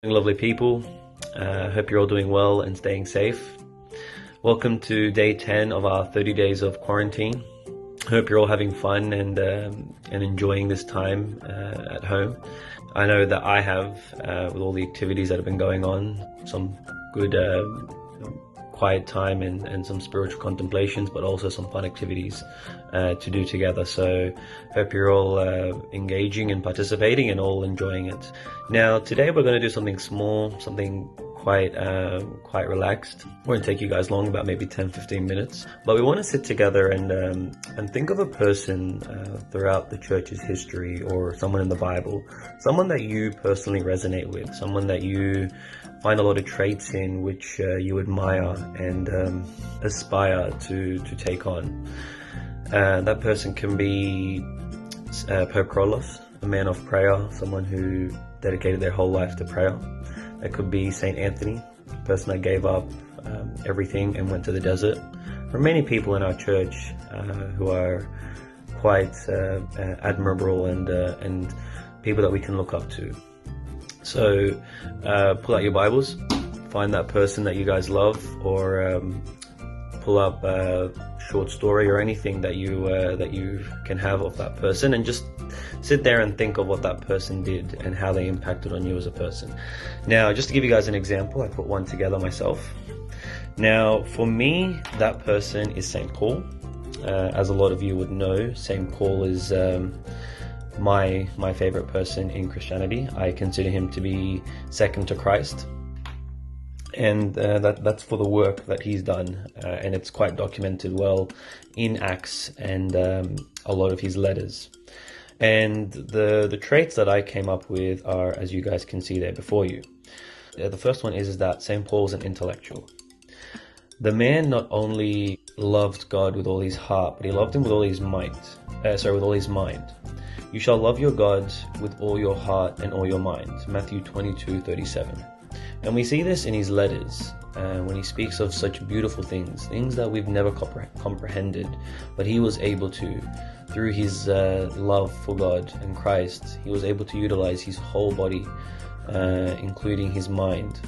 Lovely people, hope you're all doing well and staying safe. Welcome to day 10 of our 30 days of quarantine. Hope you're all having fun and enjoying this time at home. I know that I have, with all the activities that have been going on, some good quiet time and some spiritual contemplations, but also some fun activities to do together. So hope you're all engaging and participating and all enjoying it. Now today we're going to do something small, something quite relaxed. It won't take you guys long, about maybe 10-15 minutes, but we want to sit together and think of a person throughout the church's history, or someone in the Bible, someone that you personally resonate with, someone that you find a lot of traits in which you admire and aspire to take on. That person can be Pope Carlos, a man of prayer, someone who dedicated their whole life to prayer. That could be Saint Anthony, a person that gave up everything and went to the desert. There are many people in our church who are quite admirable and people that we can look up to. So pull out your Bibles, find that person that you guys love, or pull up a short story or anything that you can have of that person, and just sit there and think of what that person did and how they impacted on you as a person. Now, just to give you guys an example, I put one together myself. Now, for me, that person is St. Paul. As a lot of you would know, St. Paul is my favorite person in Christianity. I consider him to be second to Christ, and that's for the work that he's done, and it's quite documented well in Acts and a lot of his letters. And the traits that I came up with are, as you guys can see there before you. The first one is that St. Paul's an intellectual. The man not only loved God with all his heart, but he loved him with all his might. With all his mind. You shall love your God with all your heart and all your mind. Matthew 22:37. And we see this in his letters, when he speaks of such beautiful things that we've never comprehended, but he was able to, through his love for God and Christ, he was able to utilize his whole body, including his mind.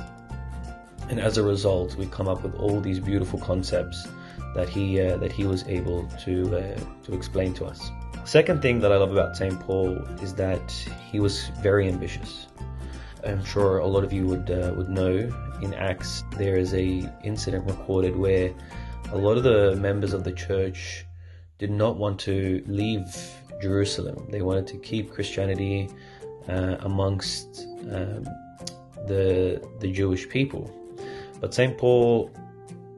And as a result, we come up with all these beautiful concepts that he was able to explain to us. Second thing that I love about St. Paul is that he was very ambitious. I'm sure a lot of you would know, in Acts there is a incident recorded where a lot of the members of the church did not want to leave Jerusalem. They wanted to keep Christianity amongst the Jewish people. But St. Paul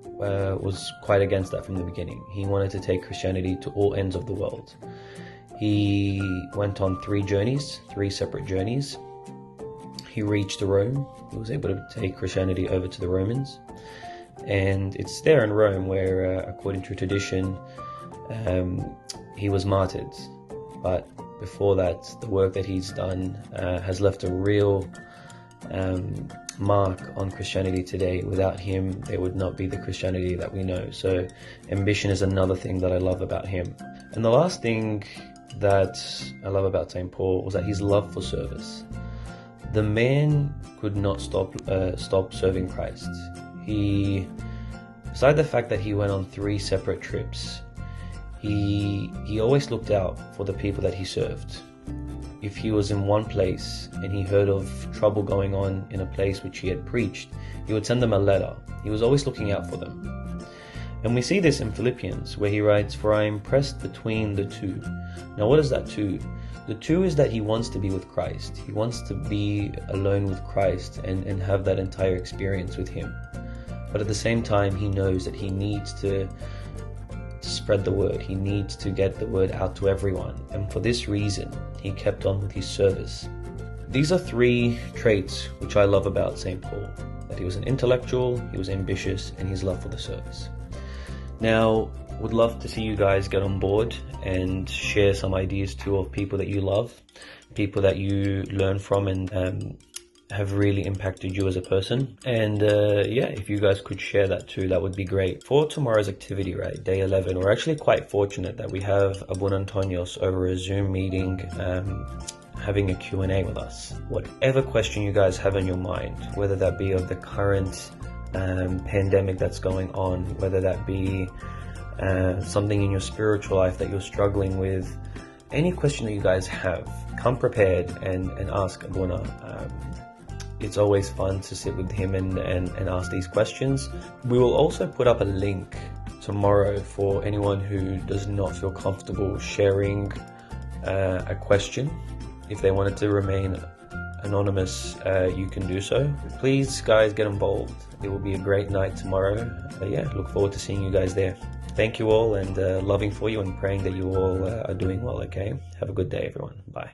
was quite against that from the beginning. He wanted to take Christianity to all ends of the world. He went on three separate journeys. He reached Rome. He was able to take Christianity over to the Romans. And it's there in Rome where, according to tradition, he was martyred. But before that, the work that he's done has left a real mark on Christianity today. Without him, there would not be the Christianity that we know. So ambition is another thing that I love about him. And the last thing that I love about St. Paul was that his love for service. The man could not stop serving Christ. Beside the fact that he went on 3 separate trips, he always looked out for the people that he served. If he was in one place and he heard of trouble going on in a place which he had preached, he would send them a letter. He was always looking out for them. And we see this in Philippians, where he writes, "For I am pressed between the two." Now, what is that two? The two is that he wants to be with Christ. He wants to be alone with Christ and have that entire experience with him. But at the same time, he knows that he needs to spread the word. He needs to get the word out to everyone. And for this reason, he kept on with his service. These are 3 traits which I love about St. Paul. That he was an intellectual, he was ambitious, and his love for the service. Now, would love to see you guys get on board and share some ideas too of people that you love, people that you learn from and have really impacted you as a person. And if you guys could share that too, that would be great. For tomorrow's activity, right, day 11, we're actually quite fortunate that we have Abun Antonios over a Zoom meeting having a Q&A with us. Whatever question you guys have on your mind, whether that be of the current pandemic that's going on, whether that be something in your spiritual life that you're struggling with, any question that you guys have, come prepared and ask Abuna. It's always fun to sit with him and ask these questions. We will also put up a link tomorrow for anyone who does not feel comfortable sharing a question. If they wanted to remain anonymous, you can do so. Please, guys, get involved. It will be a great night tomorrow. Yeah, look forward to seeing you guys there. Thank you all, and loving for you and praying that you all are doing well, okay? Have a good day, everyone. Bye.